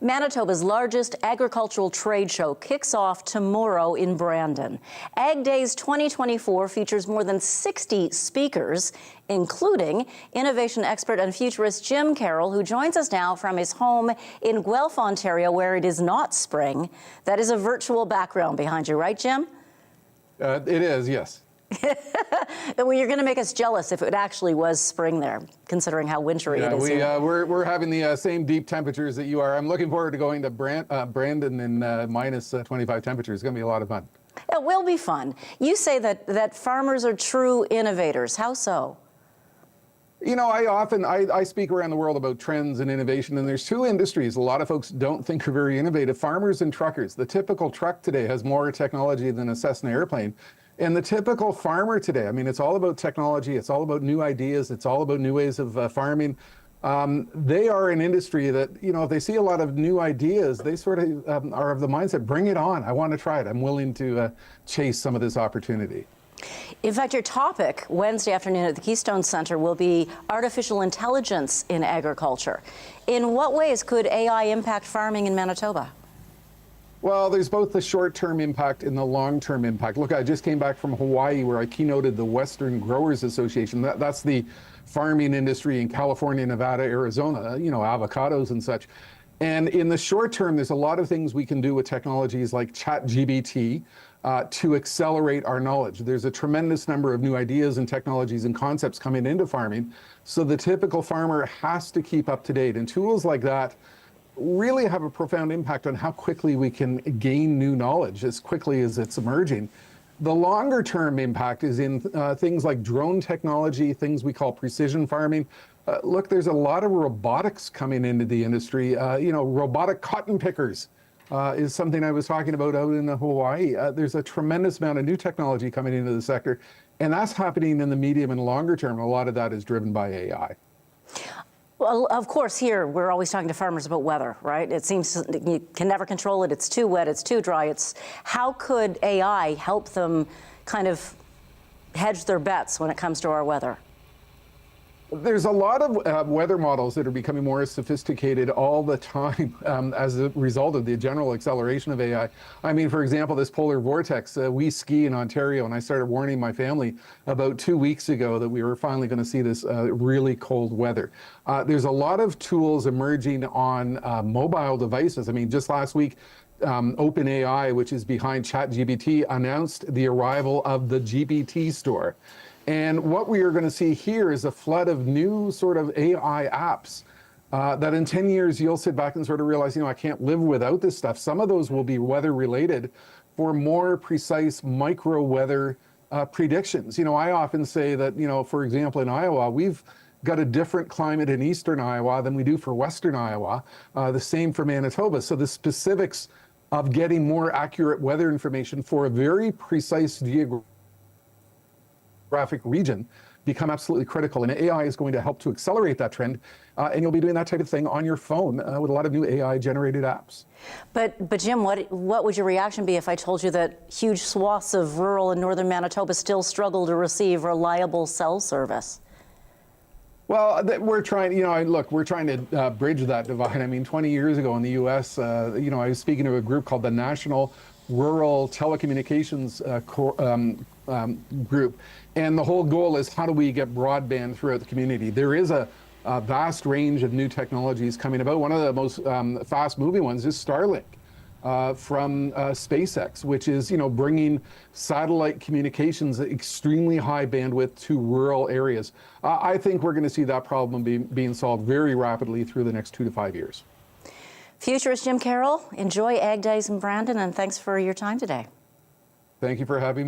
Manitoba's largest agricultural trade show kicks off tomorrow in Brandon. AgDays 2024 features more than 60 speakers, including innovation expert and futurist Jim Carroll, who joins us now from his home in Guelph, Ontario, where it is not spring. That is a virtual background behind you, right, Jim? It is, yes. Well, you're going to make us jealous if it actually was spring there, considering how wintry it is. We're having the same deep temperatures that you are. I'm looking forward to going to Brandon in minus 25 temperatures. It's going to be a lot of fun. It will be fun. You say that farmers are true innovators. How so? You know, I speak around the world about trends and innovation, and there's two industries a lot of folks don't think are very innovative: farmers and truckers. The typical truck today has more technology than a Cessna airplane. And the typical farmer today, I mean, it's all about technology, it's all about new ideas, it's all about new ways of farming. They are an industry that, you know, if they see a lot of new ideas, they sort of are of the mindset, bring it on, I want to try it, I'm willing to chase some of this opportunity. In fact, your topic Wednesday afternoon at the Keystone Center will be artificial intelligence in agriculture. In what ways could AI impact farming in Manitoba? Well, there's both the short-term impact and the long-term impact. Look, I just came back from Hawaii where I keynoted the Western Growers Association. That's the farming industry in California, Nevada, Arizona, you know, avocados and such. And in the short term, there's a lot of things we can do with technologies like ChatGPT to accelerate our knowledge. There's a tremendous number of new ideas and technologies and concepts coming into farming. So the typical farmer has to keep up to date. And tools like that really have a profound impact on how quickly we can gain new knowledge as quickly as it's emerging. The longer term impact is in things like drone technology, things we call precision farming. Look, there's a lot of robotics coming into the industry. You know, robotic cotton pickers is something I was talking about out in Hawaii. There's a tremendous amount of new technology coming into the sector, and that's happening in the medium and longer term. A lot of that is driven by AI. Well, of course, here we're always talking to farmers about weather, right? It seems you can never control it. It's too wet, it's too dry. How could AI help them kind of hedge their bets when it comes to our weather? There's a lot of weather models that are becoming more sophisticated all the time as a result of the general acceleration of AI. I mean, for example, this polar vortex, we ski in Ontario, and I started warning my family about 2 weeks ago that we were finally going to see this really cold weather. There's a lot of tools emerging on mobile devices. I mean, just last week, OpenAI, which is behind ChatGPT, announced the arrival of the GPT store. And what we are going to see here is a flood of new sort of AI apps that in 10 years you'll sit back and sort of realize, you know, I can't live without this stuff. Some of those will be weather related for more precise micro weather predictions. You know, I often say that, you know, for example, in Iowa, we've got a different climate in eastern Iowa than we do for western Iowa, the same for Manitoba. So the specifics of getting more accurate weather information for a very precise geographic region become absolutely critical, and AI is going to help to accelerate that trend, and you'll be doing that type of thing on your phone with a lot of new AI generated apps. But Jim, what would your reaction be if I told you that huge swaths of rural and northern Manitoba still struggle to receive reliable cell service? Well, we're trying, you know, look, we're trying to bridge that divide. I mean, 20 years ago in the US, you know, I was speaking to a group called the National Rural Telecommunications group, and the whole goal is how do we get broadband throughout the community. There is a vast range of new technologies coming about. One of the most fast-moving ones is Starlink from SpaceX, which is, you know, bringing satellite communications at extremely high bandwidth to rural areas. I think we're going to see that problem being solved very rapidly through the next 2 to 5 years. Futurist Jim Carroll, enjoy AgDays in Brandon, and thanks for your time today. Thank you for having me.